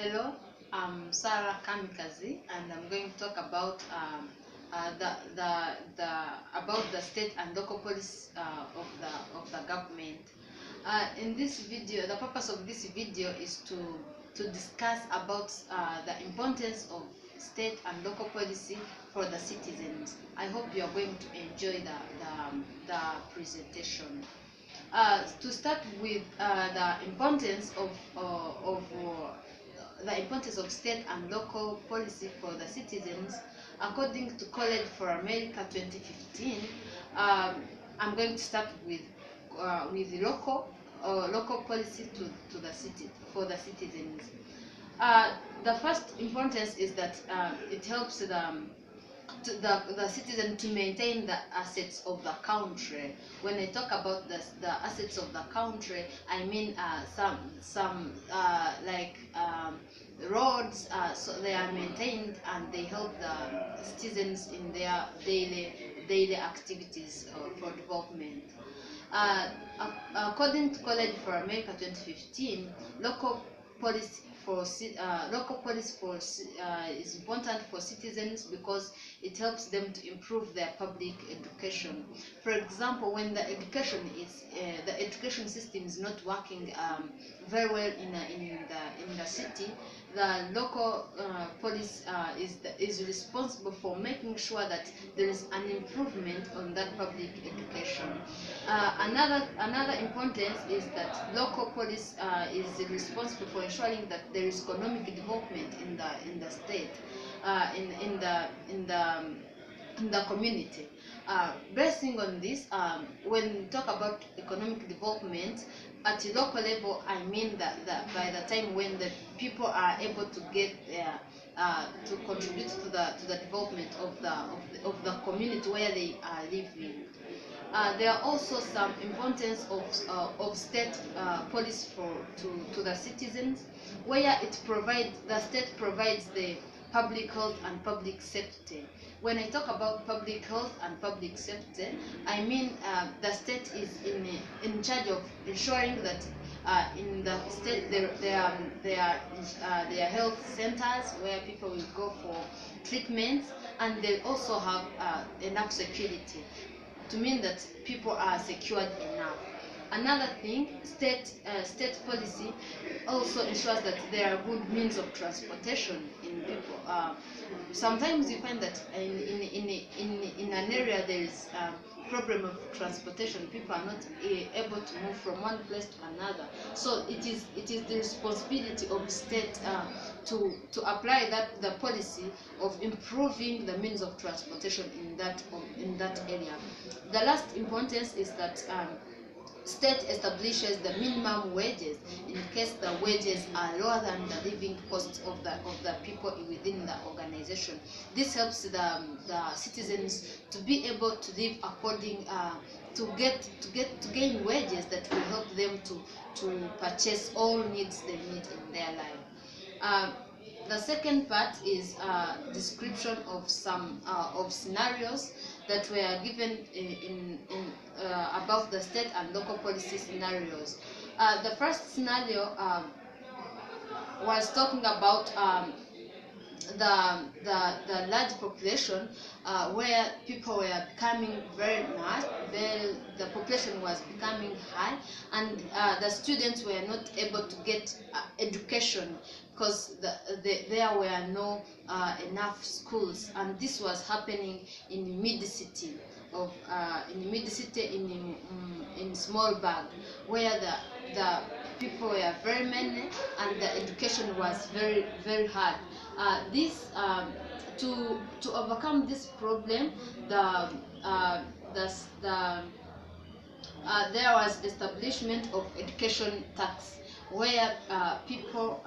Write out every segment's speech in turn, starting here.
Hello, I'm Sarah Kamikazi, and I'm going to talk about about the state and local policy of the government. In this video, the purpose of this video is to discuss about the importance of state and local policy for the citizens. I hope you are going to enjoy the presentation. To start with, the importance of state and local policy for the citizens, according to College for America 2015, I'm going to start with local policy to the city for the citizens. The first importance is that it helps the citizen to maintain the assets of the country. When I talk about the assets of the country, I mean some like roads, so they are maintained and they help the citizens in their daily activities for development. Uh, According to College for America 2015, local policy is important for citizens because it helps them to improve their public education. For example, when the education system is not working very well in the city, the local police is responsible for making sure that there is an improvement on that public education. Another importance is that local police is responsible for ensuring that there is economic development in the state, in the community. Basing on this, when we talk about economic development at the local level, I mean that by the time when the people are able to get to contribute to the development of the community where they are living. There are also some importance of state policy to the citizens, where the state provides the public health and public safety. When I talk about public health and public safety, I mean the state is in charge of ensuring that in the state there are health centers where people will go for treatments, and they also have enough security to mean that people are secured enough. Another thing, state policy also ensures that there are good means of transportation in people. Sometimes you find that in an area there is problem of transportation. People are not able to move from one place to another. So it is the responsibility of state to apply the policy of improving the means of transportation in that area. The last importance is that state establishes the minimum wages in case the wages are lower than the living costs of the people within the organization. This helps the citizens to be able to live according to gain wages that will help them to purchase all needs they need in their life. The second part is description of some of scenarios that were given about the state and local policy scenarios. The first scenario was talking about the large population where people were becoming very much, the population was becoming high, and the students were not able to get education because there were no enough schools, and this was happening in mid-city in small bag, where the people were very many and the education was very hard. To overcome this problem, there was establishment of education tax, where people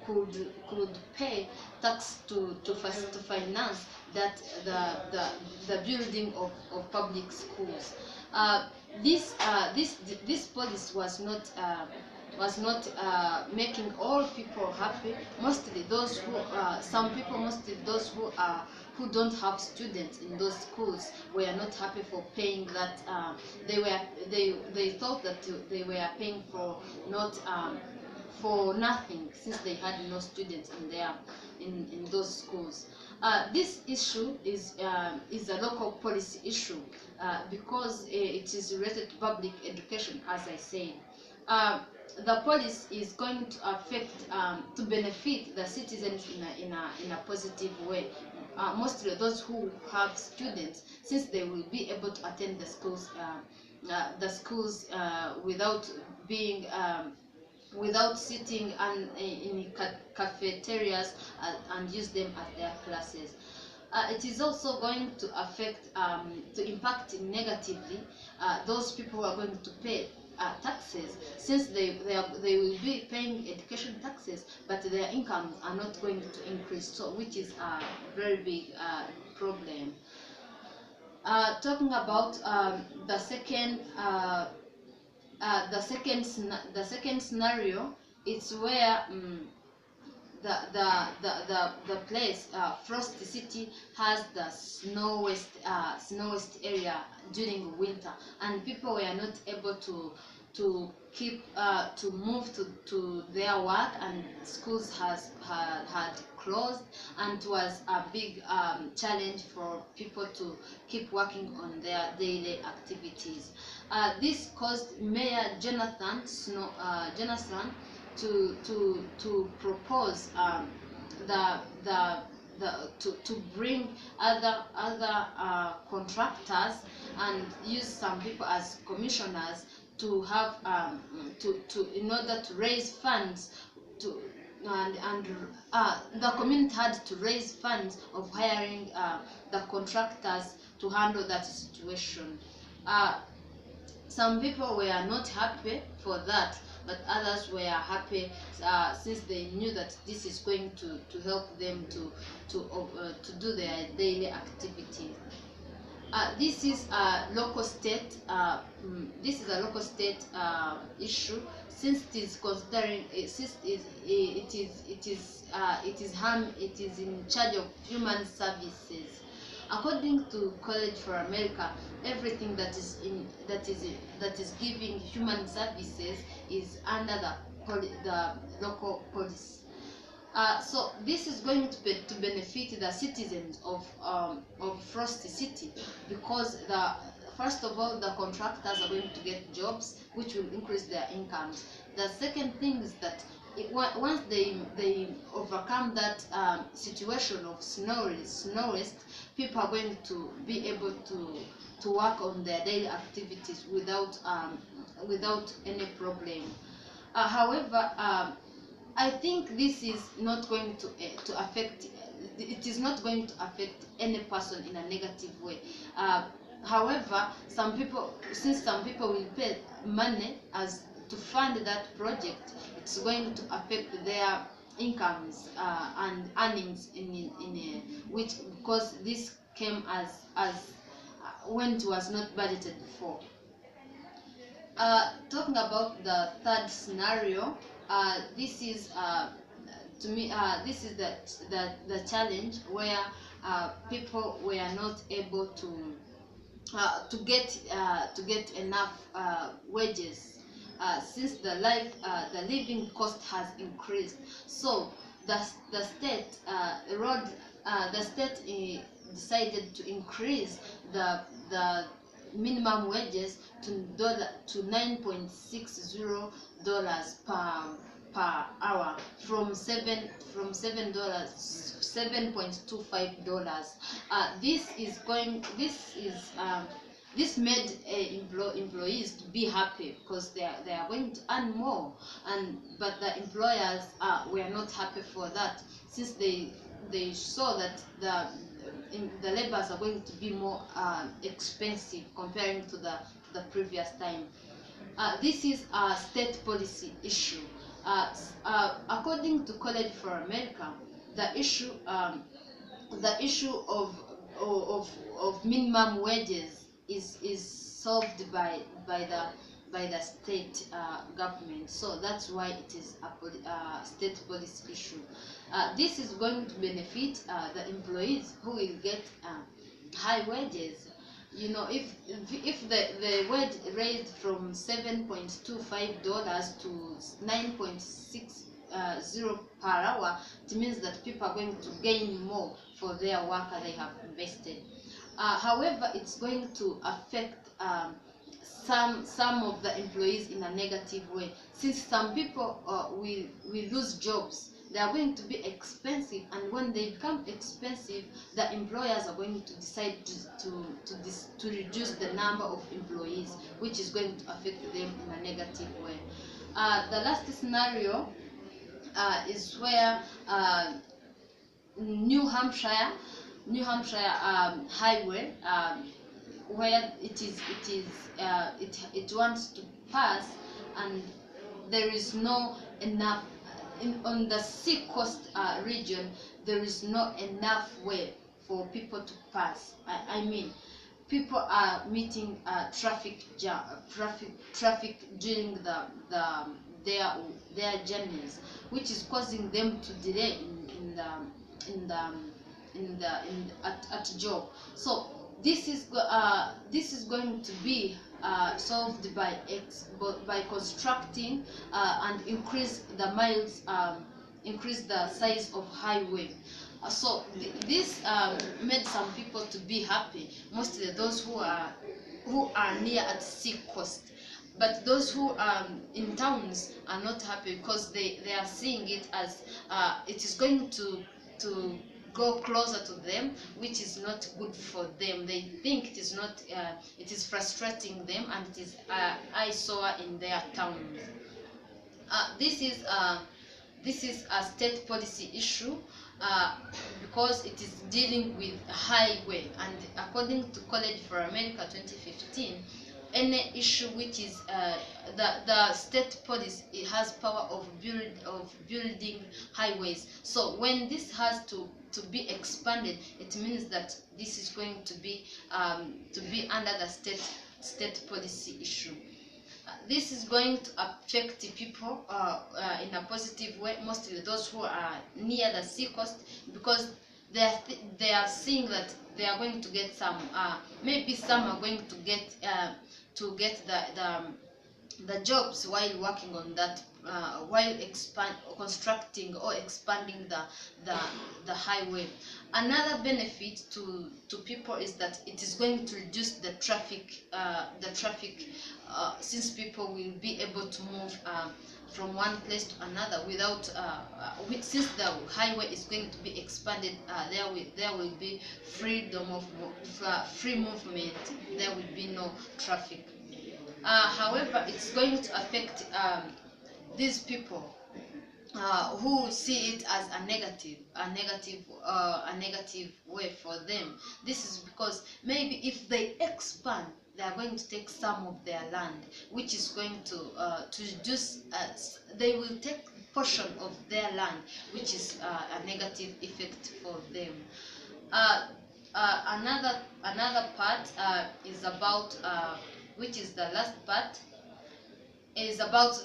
could pay tax to finance the building of public schools. This policy was not making all people happy. Mostly those who who don't have students in those schools were not happy for paying that. They thought that they were paying for not for nothing, since they had no students in there in those schools. This issue is a local policy issue, because it is related to public education, as I said. The policy is going to affect, to benefit the citizens in a positive way. Mostly those who have students, since they will be able to attend the schools without being without sitting in cafeterias and use them as their classes. It is also going to affect, to impact negatively those people who are going to pay taxes, since they will be paying education taxes, but their incomes are not going to increase, so which is a very big problem. Talking about the second scenario, it's where the place, Frost City, has the snowest area during winter, and people were not able to move to their work, and schools had closed, and it was a big challenge for people to keep working on their daily activities. This caused Mayor Jonathan to propose to bring other contractors and use some people as commissioners to have in order to raise funds to and the community had to raise funds of hiring the contractors to handle that situation. Some people were not happy for that, but others were happy since they knew that this is going to help them to do their daily activities. This is a local state. Issue, since it is considering since it is in charge of human services. According to College for America, everything that is giving human services is under the local policy. So this is going to benefit the citizens of Frost City, because first of all, the contractors are going to get jobs, which will increase their incomes. The second thing is that once they overcome that situation of snowest, people are going to be able to work on their daily activities without any problem. However, I think this is not going to affect. It is not going to affect any person in a negative way. However, since some people will pay money as to fund that project, it's going to affect their incomes and earnings which, because this came as when it was not budgeted before. Talking about the third scenario, this is to me this is the challenge where people were not able to get enough wages, since the living cost has increased. So the state decided to increase the minimum wages to $9.60 per hour, from $7.25. This made employees to be happy, because they are going to earn more, but the employers were not happy for that, since they saw that the labors are going to be more expensive comparing to the previous time. This is a state policy issue. According to College for America, the issue of minimum wages is solved by the state government. So that's why it is a state policy issue. This is going to benefit the employees, who will get high wages. you know, if the wage raised from $7.25 to 9.60 per hour, it means that people are going to gain more for their work they have invested. However, it's going to affect some of the employees in a negative way, since some people will lose jobs. They are going to be expensive, and when they become expensive, the employers are going to decide to reduce the number of employees, which is going to affect them in a negative way. The last scenario is where New Hampshire highway, where it wants to pass, and there is no enough on the sea coast region. There is not enough way for people to pass. I mean, people are meeting traffic during their journeys, which is causing them to delay at job. So this is going to be solved by constructing and increase the miles, increase the size of highway. So this made some people to be happy, mostly those who are near at sea coast. But those who are in towns are not happy, because they are seeing it as it is going to go closer to them, which is not good for them. They think it is not, it is frustrating them, and it is eyesore in their towns. This is a state policy issue, because it is dealing with highway, and according to College for America 2015, any issue which is the state police, it has power of building highways. So when this has to be expanded, it means that this is going to be under the state policy issue. This is going to affect the people in a positive way, mostly those who are near the sea coast, because they are seeing that they are going to get some, maybe some are going to get the jobs while working on that, while constructing or expanding the highway. Another benefit to people is that it is going to reduce the traffic, since people will be able to move from one place to another without, since the highway is going to be expanded, there will be freedom of free movement. There will be no traffic. However, it's going to affect these people who see it as a negative way for them. This is because maybe if they expand, they are going to take some of their land, which is going to reduce. They will take portion of their land, which is a negative effect for them. Another part is about, which is the last part, is about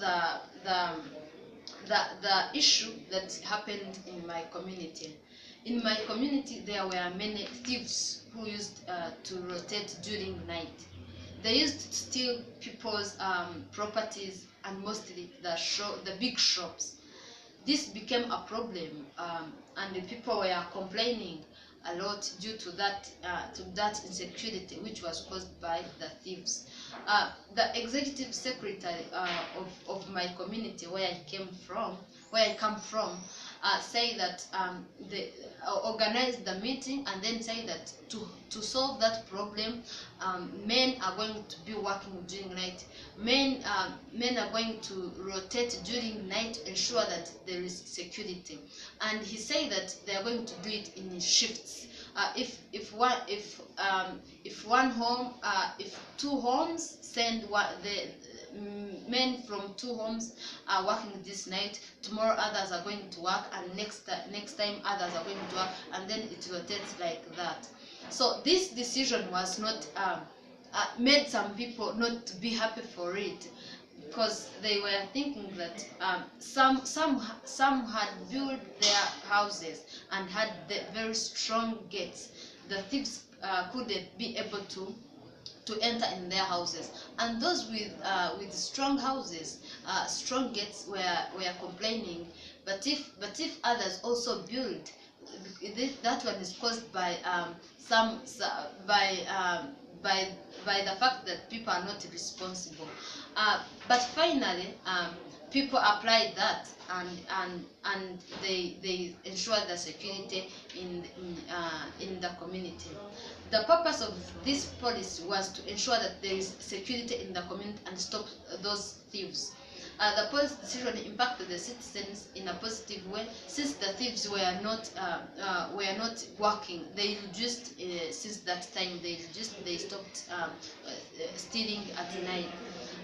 the issue that happened in my community. In my community, there were many thieves who used to rotate during night. They used to steal people's properties, and mostly the big shops. This became a problem, and the people were complaining a lot due to that insecurity which was caused by the thieves. The executive secretary of my community, where I come from, say that they organized the meeting, and then say that to solve that problem, men are going to be working during night. Men are going to rotate during night, ensure that there is security. And he said that they are going to do it in shifts. If two homes send the men from two homes are working this night, tomorrow others are going to work, and next time others are going to work, and then it rotates like that. So this decision was not made some people not to be happy for it, because they were thinking that some had built their houses and had the very strong gates. The thieves couldn't be able to to enter in their houses, and those with strong houses, strong gates, were complaining. But if others also build, that one is caused by by by the fact that people are not responsible. But finally, people applied that, and they ensure the security in the community. The purpose of this policy was to ensure that there is security in the community and stop those thieves. The policy decision impacted the citizens in a positive way, since the thieves were not working. They reduced, since that time they stopped stealing at night.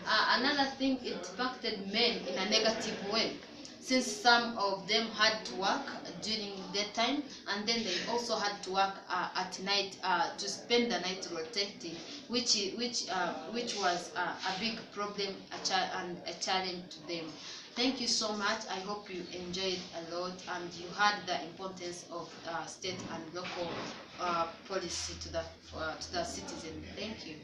Another thing, it impacted men in a negative way, since some of them had to work during daytime, and then they also had to work at night, to spend the night protecting, which was a big problem, and a challenge to them. Thank you so much. I hope you enjoyed a lot and you heard the importance of state and local policy to the citizen. Thank you.